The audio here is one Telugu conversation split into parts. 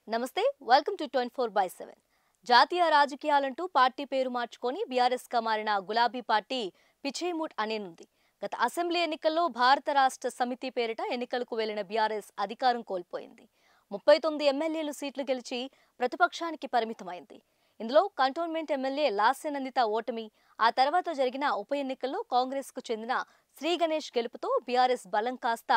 నమస్తే వెల్కమ్ టు 24/7 జాతీయ రాజకీయాలంటూ పార్టీ పేరు మార్చుకొని బీఆర్ఎస్ గా మారిన గులాబీ పార్టీ పిచ్చేమూట్ అనేనుంది. గత అసెంబ్లీ ఎన్నికల్లో భారత రాష్ట్ర సమితి పేరిట ఎన్నికలకు వెళ్లిన బీఆర్ఎస్ అధికారం కోల్పోయింది. 39 ఎమ్మెల్యేలు సీట్లు గెలిచి ప్రతిపక్షానికి పరిమితమైంది. ఇందులో కంటోన్మెంట్ ఎమ్మెల్యే లాస్యనందిత ఓటమి, ఆ తర్వాత జరిగిన ఉప ఎన్నికల్లో కాంగ్రెస్ కు చెందిన శ్రీ గణేష్ గెలుపుతో బీఆర్ఎస్ బలం కాస్త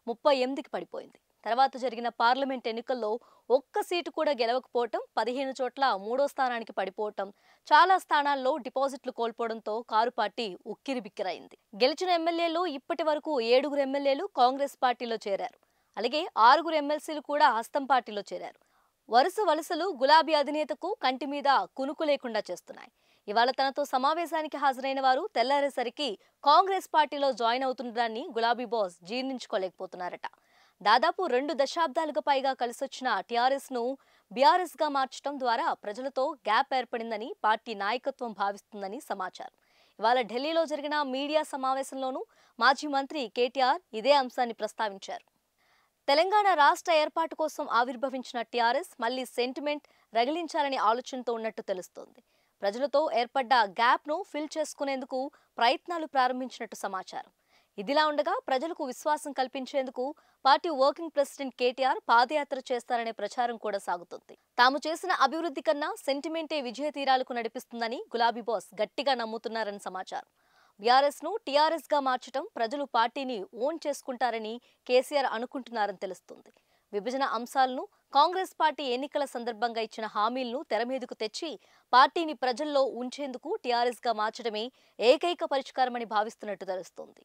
38కి పడిపోయింది. తర్వాత జరిగిన పార్లమెంట్ ఎన్నికల్లో ఒక్క సీటు కూడా గెలవకపోవటం, 15 చోట్ల మూడో స్థానానికి పడిపోవటం, చాలా స్థానాల్లో డిపాజిట్లు కోల్పోవడంతో కారు పార్టీ ఉక్కిరిబిక్కిరైంది. గెలిచిన ఎమ్మెల్యేలు ఇప్పటి వరకు 7 ఎమ్మెల్యేలు కాంగ్రెస్ పార్టీలో చేరారు. అలాగే 6 ఎమ్మెల్సీలు కూడా హస్తం పార్టీలో చేరారు. వరుస వలసలు గులాబీ అధినేతకు కంటి మీద కునుకు లేకుండా చేస్తున్నాయి. ఇవాళ తనతో సమావేశానికి హాజరైన వారు తెల్లారేసరికి కాంగ్రెస్ పార్టీలో జాయిన్ అవుతుండడాన్ని గులాబీ బాస్ జీర్ణించుకోలేకపోతున్నారట. దాదాపు 2 దశాబ్దాలుగా పైగా కలిసొచ్చిన టీఆర్ఎస్ ను బీఆర్ఎస్ గా మార్చడం ద్వారా ప్రజలతో గ్యాప్ ఏర్పడిందని పార్టీ నాయకత్వం భావిస్తుందని సమాచారం. ఇవాళ ఢిల్లీలో జరిగిన మీడియా సమావేశంలోనూ మాజీ మంత్రి కేటీఆర్ ఇదే అంశాన్ని ప్రస్తావించారు. తెలంగాణ రాష్ట్ర ఏర్పాటు కోసం ఆవిర్భవించిన టీఆర్ఎస్ మళ్లీ సెంటిమెంట్ రగిలించాలనే ఆలోచనతో ఉన్నట్టు తెలుస్తోంది. ప్రజలతో ఏర్పడ్డ గ్యాప్ ను ఫిల్ చేసుకునేందుకు ప్రయత్నాలు ప్రారంభించినట్టు సమాచారం. ఇదిలా ఉండగా ప్రజలకు విశ్వాసం కల్పించేందుకు పార్టీ వర్కింగ్ ప్రెసిడెంట్ కేటీఆర్ పాదయాత్ర చేస్తారనే ప్రచారం కూడా సాగుతుంది. తాము చేసిన అభివృద్ధి కన్నా సెంటిమెంటే విజయ తీరాలకు నడిపిస్తుందని గులాబీ బాస్ గట్టిగా నమ్ముతున్నారని సమాచారం. బీఆర్ఎస్ ను టీఆర్ఎస్ గా మార్చడం ప్రజలు పార్టీని ఓన్ చేసుకుంటారని కేసీఆర్ అనుకుంటున్నారని తెలుస్తుంది. విభజన అంశాలను, కాంగ్రెస్ పార్టీ ఎన్నికల సందర్భంగా ఇచ్చిన హామీలను తెరమీదకు తెచ్చి పార్టీని ప్రజల్లో ఉంచేందుకు టీఆర్ఎస్ గా మార్చడమే ఏకైక పరిష్కారమని భావిస్తున్నట్టు తెలుస్తోంది.